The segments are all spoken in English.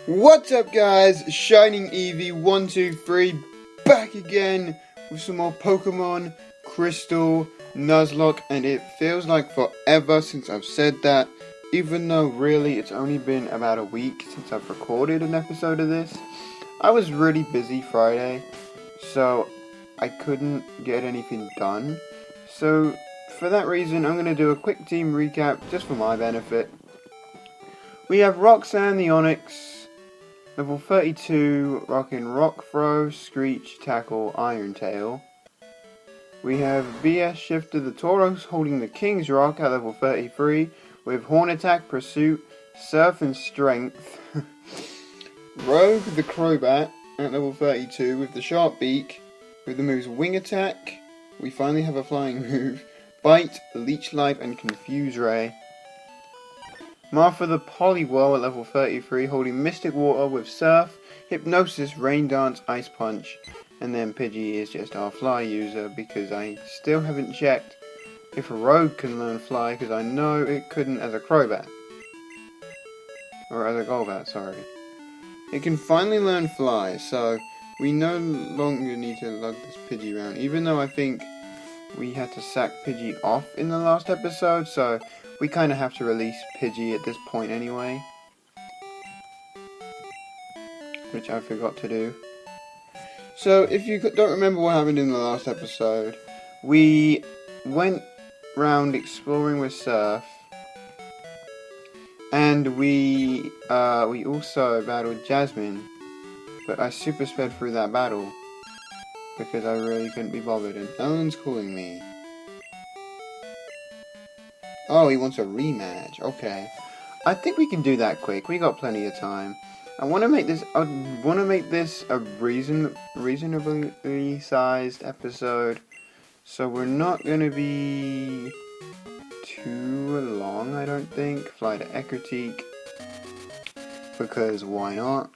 What's up guys, Shining Eevee123 back again with some more Pokemon Crystal Nuzlocke, and it feels like forever since I've said that, even though really it's only been about a week since I've recorded an episode of this. I was really busy Friday, so I couldn't get anything done, so for that reason I'm going to do a quick team recap just for my benefit. We have Roxanne the Onix, Level 32, rocking Rock Throw, Screech, Tackle, Iron Tail. We have BS Shifter the Tauros holding the King's Rock at level 33 with Horn Attack, Pursuit, Surf and Strength. Rogue the Crobat at level 32 with the Sharp Beak, with the moves Wing Attack. We finally have a flying move. Bite, Leech Life and Confuse Ray. Martha the Poliwhirl at level 33, holding Mystic Water with Surf, Hypnosis, Rain Dance, Ice Punch, and then Pidgey is just our Fly user because I still haven't checked if a Rogue can learn Fly, because I know it couldn't as a Crobat. Or as a Golbat, sorry. It can finally learn Fly, so we no longer need to lug this Pidgey around, even though I think we had to sack Pidgey off in the last episode, so we kind of have to release Pidgey at this point anyway, which I forgot to do. So if you don't remember what happened in the last episode, we went round exploring with Surf, and we also battled Jasmine, but I super sped through that battle because I really couldn't be bothered, and Ellen's calling me. Oh, he wants a rematch. Okay, I think we can do that quick. We got plenty of time. I want to make this. A reasonably sized episode, so we're not gonna be too long. I don't think. Fly to Ecruteak, because why not?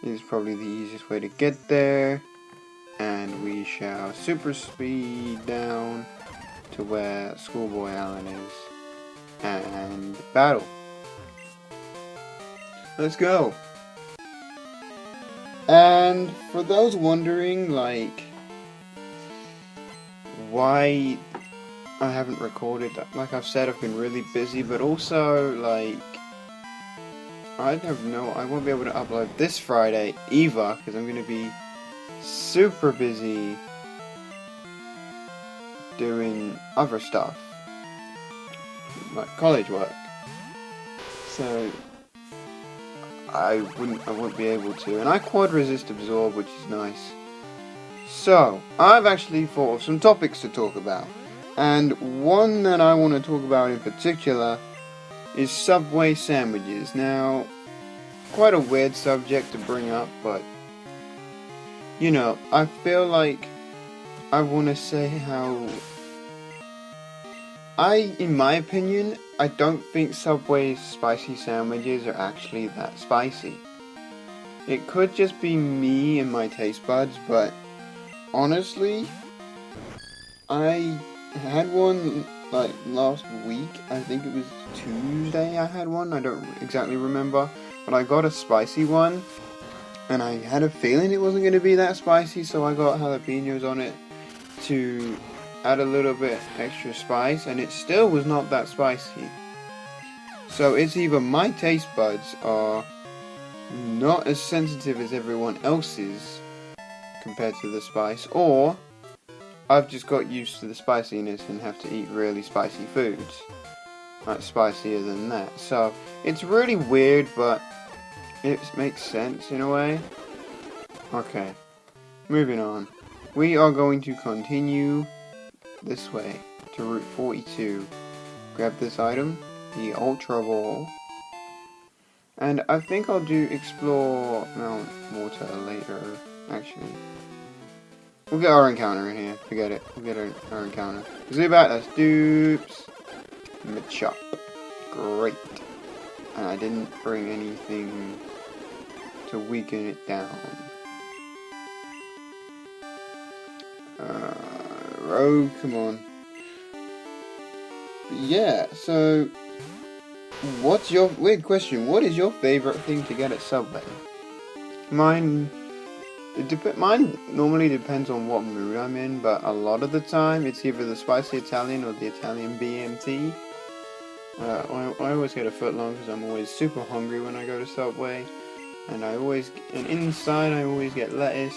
It's probably the easiest way to get there, and we shall super speed down to where Schoolboy Allen is, and battle. Let's go. And for those wondering, like, why I haven't recorded, like I've said, I've been really busy, but also, like, I won't be able to upload this Friday either, because I'm going to be super busy doing other stuff, like college work, so I won't be able to, and I quad resist absorb, which is nice. So I've actually thought of some topics to talk about, and one that I want to talk about in particular is Subway sandwiches. Now, quite a weird subject to bring up, but you know, I feel like I want to say how in my opinion, I don't think Subway's spicy sandwiches are actually that spicy. It could just be me and my taste buds, but honestly, I had one like last week. I think it was Tuesday I had one. I don't exactly remember, but I got a spicy one, and I had a feeling it wasn't going to be that spicy, so I got jalapenos on it to add a little bit extra spice, and it still was not that spicy. So it's either my taste buds are not as sensitive as everyone else's compared to the spice, or I've just got used to the spiciness and have to eat really spicy foods, like spicier than that. So it's really weird, but it makes sense in a way. Okay, moving on. We are going to continue this way to Route 42. Grab this item, the Ultra Ball, and I think I'll do explore Mount Water later. Actually, we'll get our encounter in here. Forget it. We'll get our encounter. Zubat, that's dupes. Machop. Great. And I didn't bring anything to weaken it down. Rogue, come on. But yeah, so What's your weird question? What is your favorite thing to get at Subway? Mine mine normally depends on what mood I'm in, but a lot of the time it's either the spicy Italian or the Italian BMT. I always get a footlong because I'm always super hungry when I go to Subway, and inside I always get lettuce.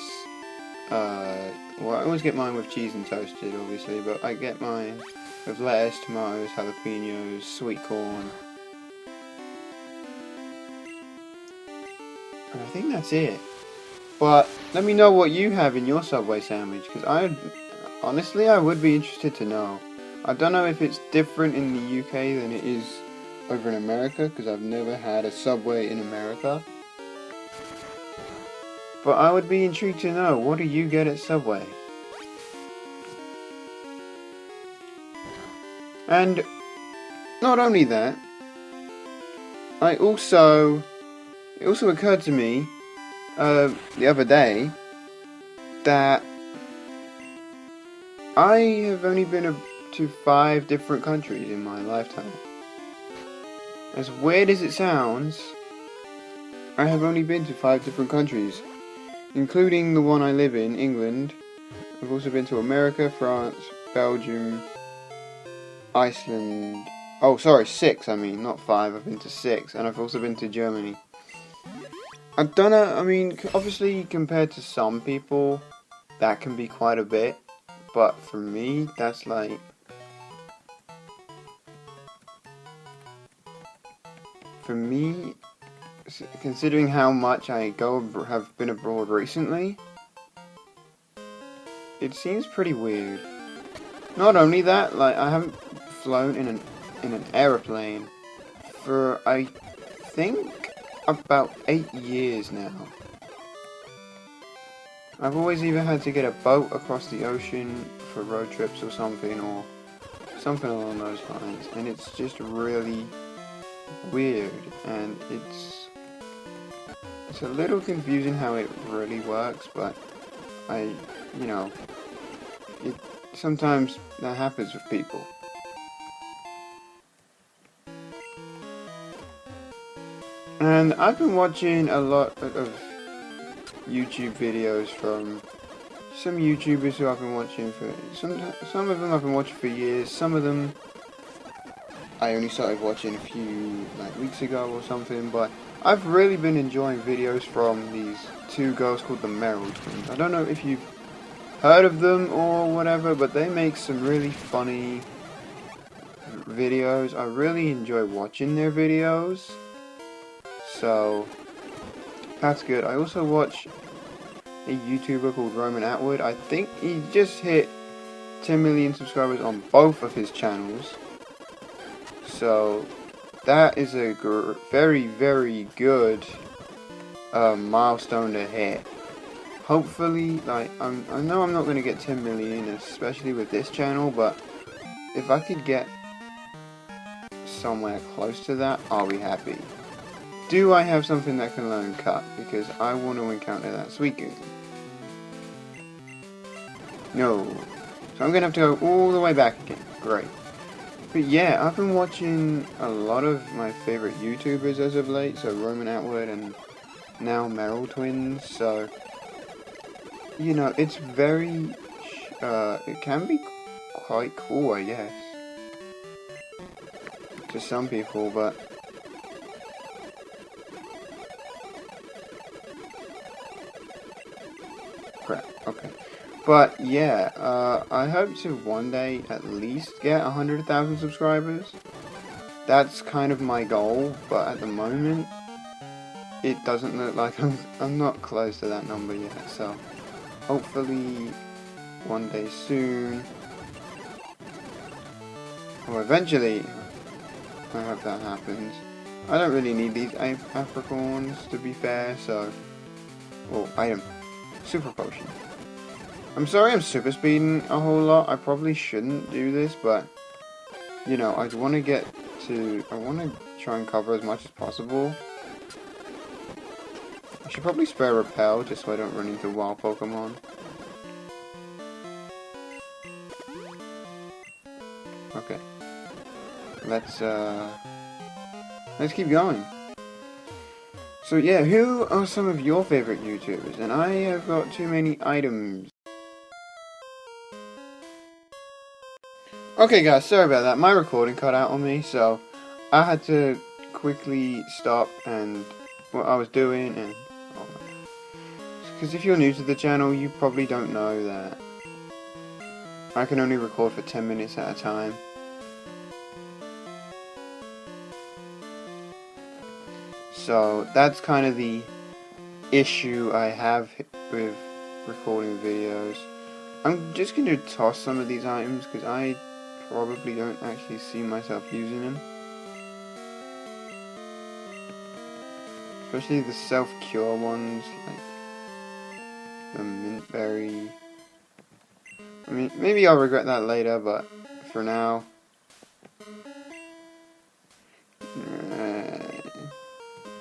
Well, I always get mine with cheese and toasted, obviously, but I get mine with lettuce, tomatoes, jalapenos, sweet corn, and I think that's it. But let me know what you have in your Subway sandwich, because honestly, I would be interested to know. I don't know if it's different in the UK than it is over in America, because I've never had a Subway in America. But I would be intrigued to know, what do you get at Subway? And not only that, it also occurred to me the other day that I have only been to 5 different countries in my lifetime. As weird as it sounds, I have only been to 5 different countries, including the one I live in, England. I've also been to America, France, Belgium, Iceland. Oh, sorry, 6, not 5. I've been to 6, and I've also been to Germany. I don't know, obviously compared to some people, that can be quite a bit, but for me, that's like... For me, considering how much I have been abroad recently, it seems pretty weird. Not only that, I haven't flown in an aeroplane for, I think, about 8 years now. I've always either had to get a boat across the ocean for road trips or something along those lines, and it's just really weird, and it's a little confusing how it really works, but sometimes that happens with people. And I've been watching a lot of YouTube videos from some YouTubers who I've been watching for some of them I've been watching for years. Some of them I only started watching a few weeks ago or something. But I've really been enjoying videos from these 2 girls called the Merrill Twins. I don't know if you've heard of them or whatever, but they make some really funny videos. I really enjoy watching their videos. So that's good. I also watch a YouTuber called Roman Atwood. I think he just hit 10 million subscribers on both of his channels. So that is a very, very good milestone to hit. Hopefully, I know I'm not going to get 10 million, especially with this channel, but if I could get somewhere close to that, I'll be happy. Do I have something that can learn cut? Because I want to encounter that Suicune. No. So I'm going to have to go all the way back again. Great. But yeah, I've been watching a lot of my favorite YouTubers as of late. So Roman Atwood and now Merrill Twins. So, it's very... it can be quite cool, I guess. To some people, but... Crap, okay. But yeah, I hope to one day at least get 100,000 subscribers. That's kind of my goal, but at the moment, it doesn't look like I'm not close to that number yet. So hopefully one day soon, or eventually, I hope that happens. I don't really need these apricorns, to be fair, so... Oh, item. Super potion. I'm sorry I'm super speeding a whole lot. I probably shouldn't do this, but... I want to try and cover as much as possible. I should probably spare Repel, just so I don't run into wild Pokemon. Okay. Let's, let's keep going. So yeah, who are some of your favorite YouTubers? And I have got too many items. Okay guys, sorry about that. My recording cut out on me, so I had to quickly stop and what I was doing and... Because if you're new to the channel, you probably don't know that I can only record for 10 minutes at a time. So that's kind of the issue I have with recording videos. I'm just going to toss some of these items because I probably don't actually see myself using them. Especially the self-cure ones, like the mint berry. I mean, maybe I'll regret that later, but for now...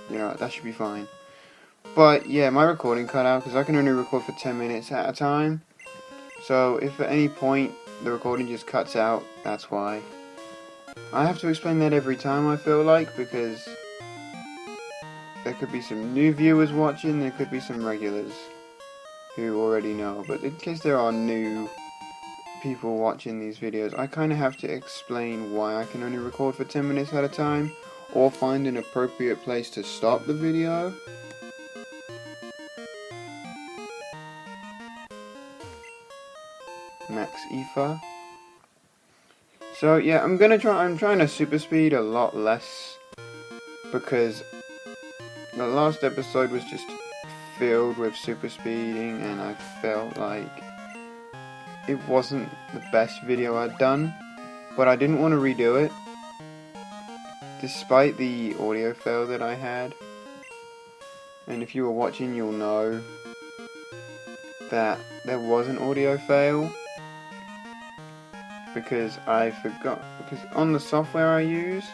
yeah, that should be fine. But yeah, my recording cut out because I can only record for 10 minutes at a time. So if at any point the recording just cuts out, that's why. I have to explain that every time, I feel like, because there could be some new viewers watching, there could be some regulars who already know. But in case there are new people watching these videos, I kind of have to explain why I can only record for 10 minutes at a time, or find an appropriate place to stop the video. Max ether. So yeah, I'm trying to super speed a lot less because the last episode was just filled with super speeding and I felt like it wasn't the best video I'd done, but I didn't want to redo it despite the audio fail that I had. And if you were watching, you'll know that there was an audio fail because I forgot, because on the software I use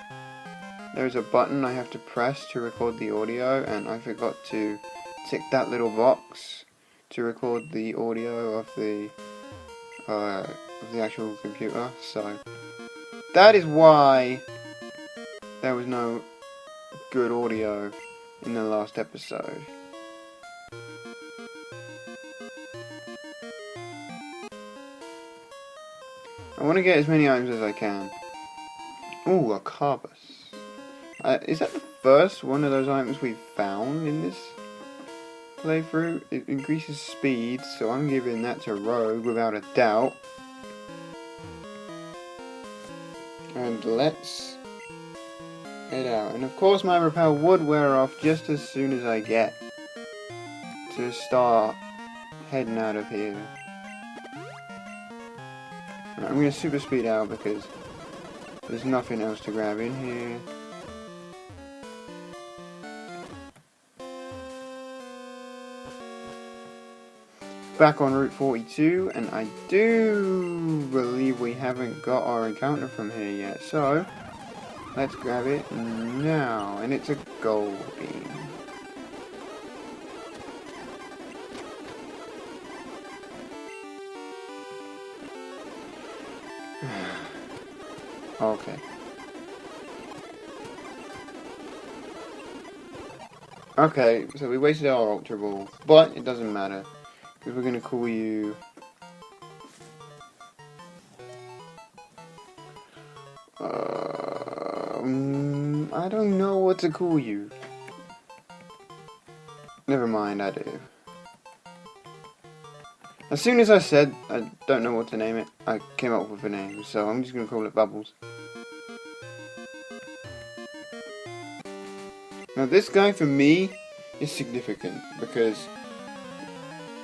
there's a button I have to press to record the audio, and I forgot to tick that little box to record the audio of the actual computer. So that is why there was no good audio in the last episode. I want to get as many items as I can. Ooh, a carbus. Is that the first one of those items we've found in this playthrough? It increases speed, so I'm giving that to Rogue without a doubt. And let's head out. And of course my repel would wear off just as soon as I get to start heading out of here. Right, I'm going to super speed out because there's nothing else to grab in here. Back on Route 42, and I do believe we haven't got our encounter from here yet, so let's grab it now, and it's a gold beam. Okay. Okay, so we wasted our Ultra Ball, but it doesn't matter, because we're going to call you... I don't know what to call you. Never mind, I do. As soon as I said I don't know what to name it, I came up with a name, so I'm just going to call it Bubbles. Now this guy for me is significant, because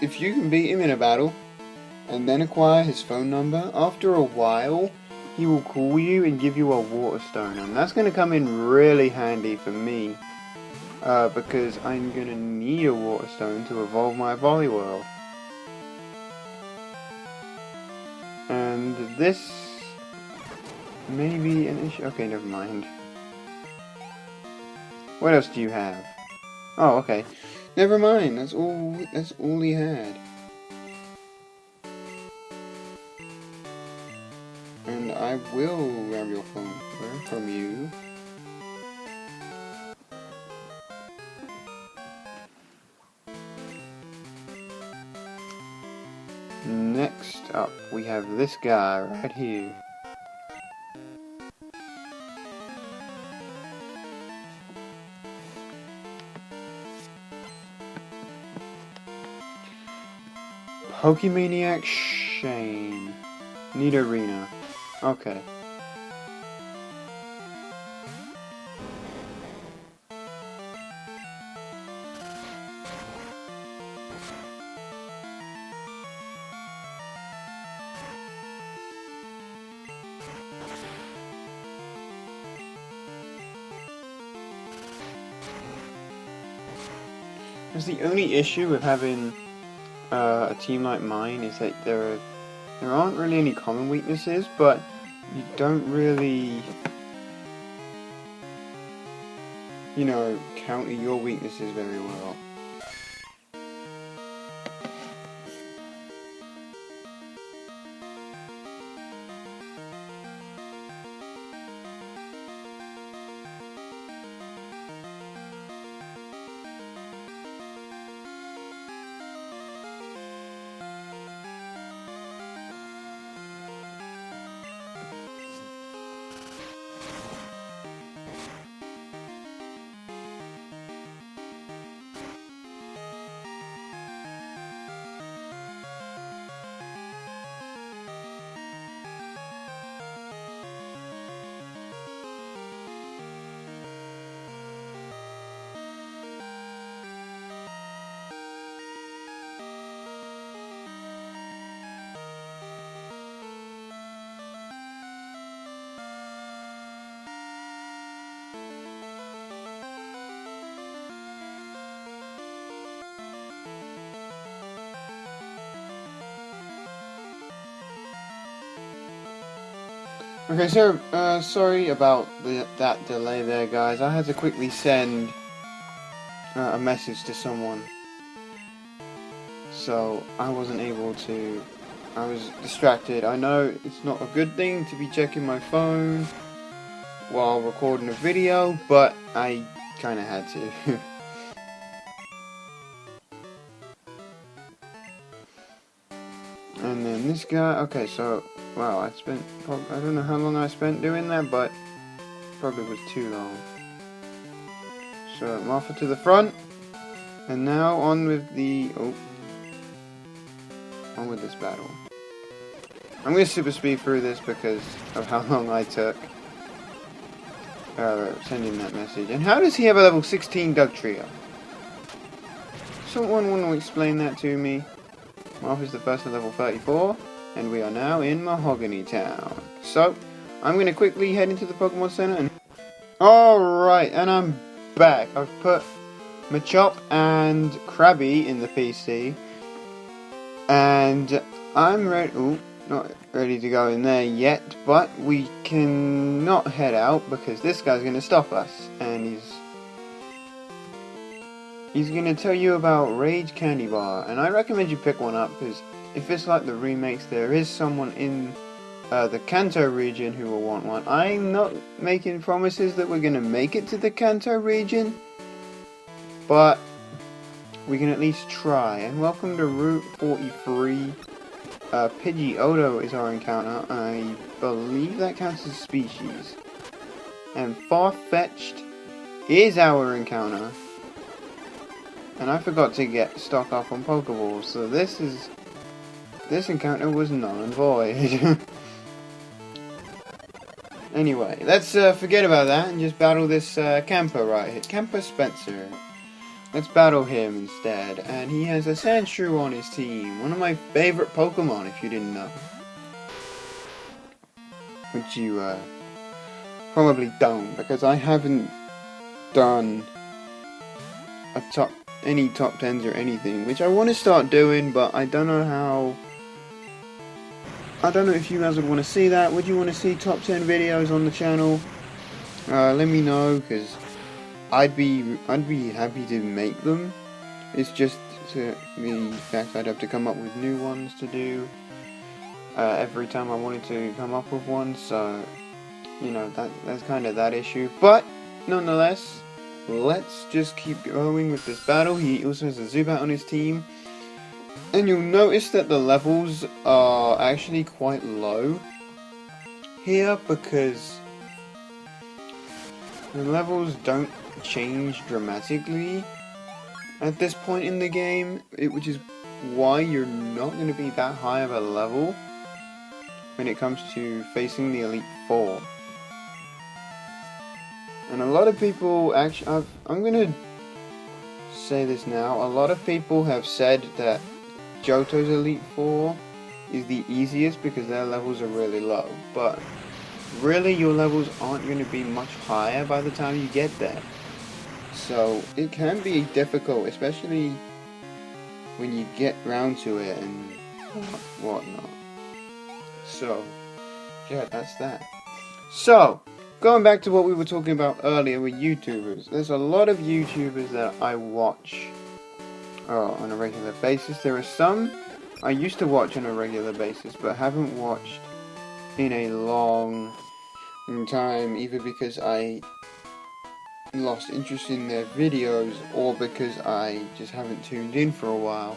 if you can beat him in a battle and then acquire his phone number, after a while he will call you and give you a water stone, and that's going to come in really handy for me, because I'm going to need a water stone to evolve my Volleywhirl. And this may be an issue. Okay, never mind. What else do you have? Oh, okay. Never mind. That's all he had. And I will grab your phone number from you. Next up, we have this guy right here. Pokemaniac Shane. Need arena. Okay. That's the only issue with having a team like mine, is that there aren't really any common weaknesses, but you don't really, you know, counter your weaknesses very well. Okay, so, sorry about that delay there, guys. I had to quickly send a message to someone, so I wasn't able to. I was distracted. I know it's not a good thing to be checking my phone while recording a video, but I kinda had to. And then this guy, okay, so, wow, I don't know how long I spent doing that, but probably was too long. So, Martha to the front, and now on with on with this battle. I'm going to super speed through this because of how long I took sending that message. And how does he have a level 16 Doug Trio? Someone want to explain that to me? Marth is the first at level 34, and we are now in Mahogany Town. So, I'm going to quickly head into the Pokemon Center and... Alright, and I'm back. I've put Machop and Krabby in the PC, and I'm ready... not ready to go in there yet, but we cannot head out because this guy's going to stop us, and he's going to tell you about Rage Candy Bar, and I recommend you pick one up, because if it's like the remakes, there is someone in the Kanto region who will want one. I'm not making promises that we're going to make it to the Kanto region, but we can at least try. And welcome to Route 43. Pidgeotto is our encounter. I believe that counts as a species. And Farfetch'd is our encounter. And I forgot to get stock up on Pokeballs, so this encounter was null and void. Anyway, let's forget about that and just battle this camper right here. Camper Spencer. Let's battle him instead. And he has a Sandshrew on his team. One of my favorite Pokemon, if you didn't know. Which you probably don't, because I haven't done any top 10s or anything, which I want to start doing, but I don't know how. I don't know if you guys would want to see that. Would you want to see top 10 videos on the channel? Let me know, because I'd be happy to make them. It's just the fact I'd have to come up with new ones to do every time I wanted to come up with one, so you know, that's kind of that issue. But nonetheless, let's just keep going with this battle. He also has a Zubat on his team. And you'll notice that the levels are actually quite low here because the levels don't change dramatically at this point in the game, which is why you're not going to be that high of a level when it comes to facing the Elite Four. And a lot of people actually, I'm going to say this now, a lot of people have said that Johto's Elite Four is the easiest because their levels are really low, but really your levels aren't going to be much higher by the time you get there. So it can be difficult, especially when you get round to it and whatnot. So, yeah, that's that. So, going back to what we were talking about earlier with YouTubers, there's a lot of YouTubers that I watch on a regular basis. There are some I used to watch on a regular basis, but haven't watched in a long time, either because I lost interest in their videos or because I just haven't tuned in for a while.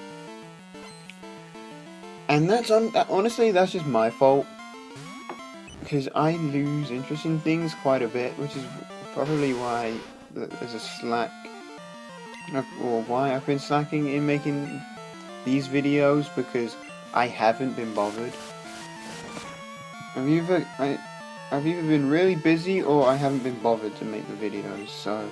And that's honestly, that's just my fault, because I lose interest in things quite a bit, which is probably why there's a slack, or why I've been slacking in making these videos, because I haven't been bothered. I've either been really busy or I haven't been bothered to make the videos, so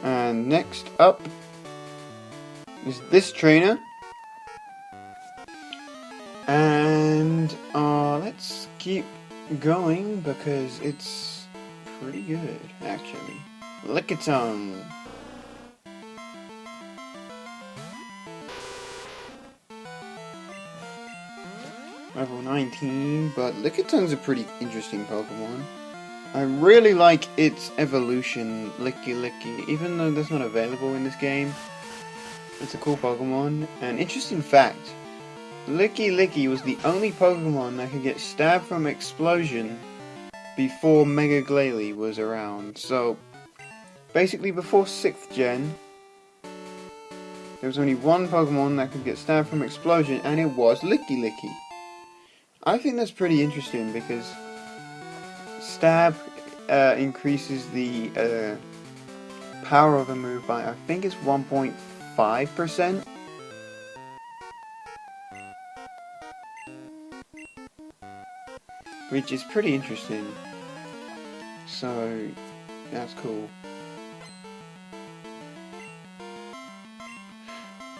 and next up is this trainer. And let's keep going because it's pretty good, actually. Lickitung. Level 19, but Lickitung's a pretty interesting Pokemon. I really like its evolution, Licky Licky, even though that's not available in this game. It's a cool Pokemon. An interesting fact, Licky Licky was the only Pokemon that could get stabbed from explosion before Mega Glalie was around. So, basically before 6th gen, there was only one Pokemon that could get stabbed from explosion, and it was Licky Licky. I think that's pretty interesting because stab increases the power of a move by, I think it's 1.5%. Which is pretty interesting. So, that's cool.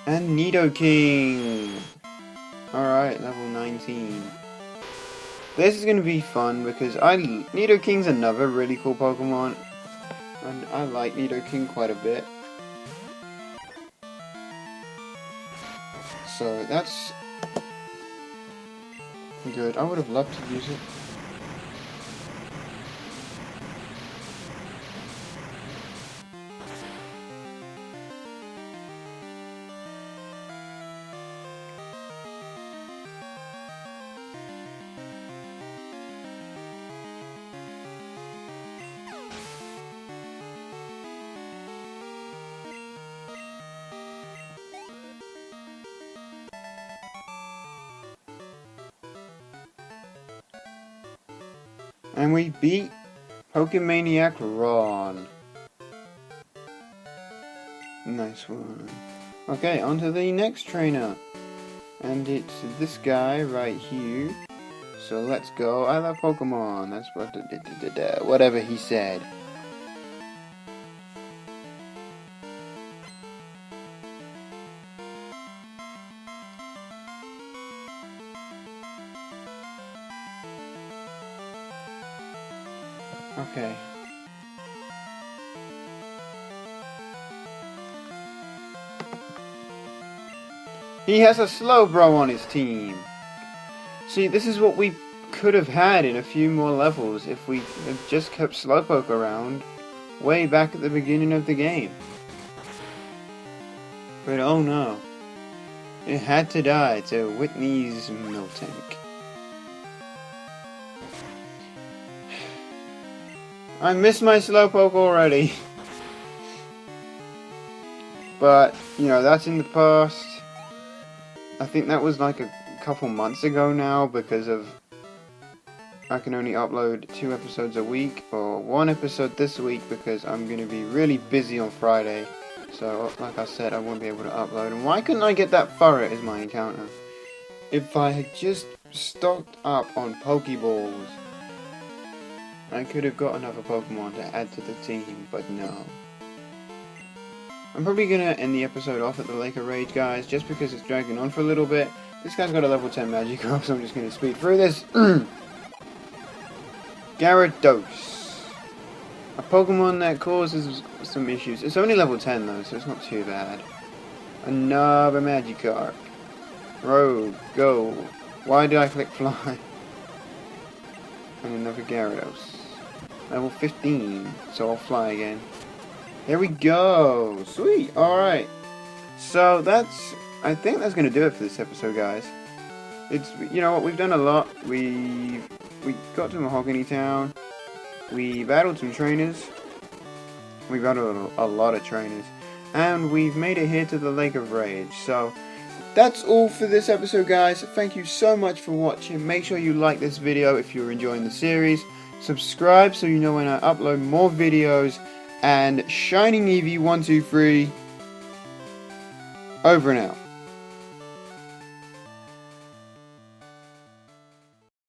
And Nidoking! Alright, level 19. This is going to be fun because Nidoking's another really cool Pokemon. And I like Nidoking quite a bit. So that's good. I would have loved to use it. And we beat Pokemaniac Ron. Nice one. Okay, on to the next trainer. And it's this guy right here. So let's go. I love Pokemon. That's what whatever he said. Okay. He has a Slowbro on his team. See, this is what we could have had in a few more levels if we had just kept Slowpoke around way back at the beginning of the game. But oh no. It had to die to Whitney's Miltank. I miss my Slowpoke already. But, you know, that's in the past. I think that was like a couple months ago now because of I can only upload 2 episodes a week or 1 episode this week because I'm going to be really busy on Friday. So, like I said, I won't be able to upload. And why couldn't I get that Furret as my encounter? If I had just stocked up on Pokeballs, I could have got another Pokemon to add to the team, but no. I'm probably going to end the episode off at the Lake of Rage, guys, just because it's dragging on for a little bit. This guy's got a level 10 Magikarp, so I'm just going to speed through this. Gyarados. A Pokemon that causes some issues. It's only level 10 though, so it's not too bad. Another Magikarp. Rogue, go. Why did I click fly? And another Gyarados. Level 15, so I'll fly again. Here we go. Sweet. Alright. So I think that's going to do it for this episode, guys. You know what, we've done a lot. We got to Mahogany Town. We battled some trainers. We battled a lot of trainers. And we've made it here to the Lake of Rage. So, that's all for this episode, guys. Thank you so much for watching. Make sure you like this video if you're enjoying the series. Subscribe so you know when I upload more videos. And Shining Eevee 123, over and out.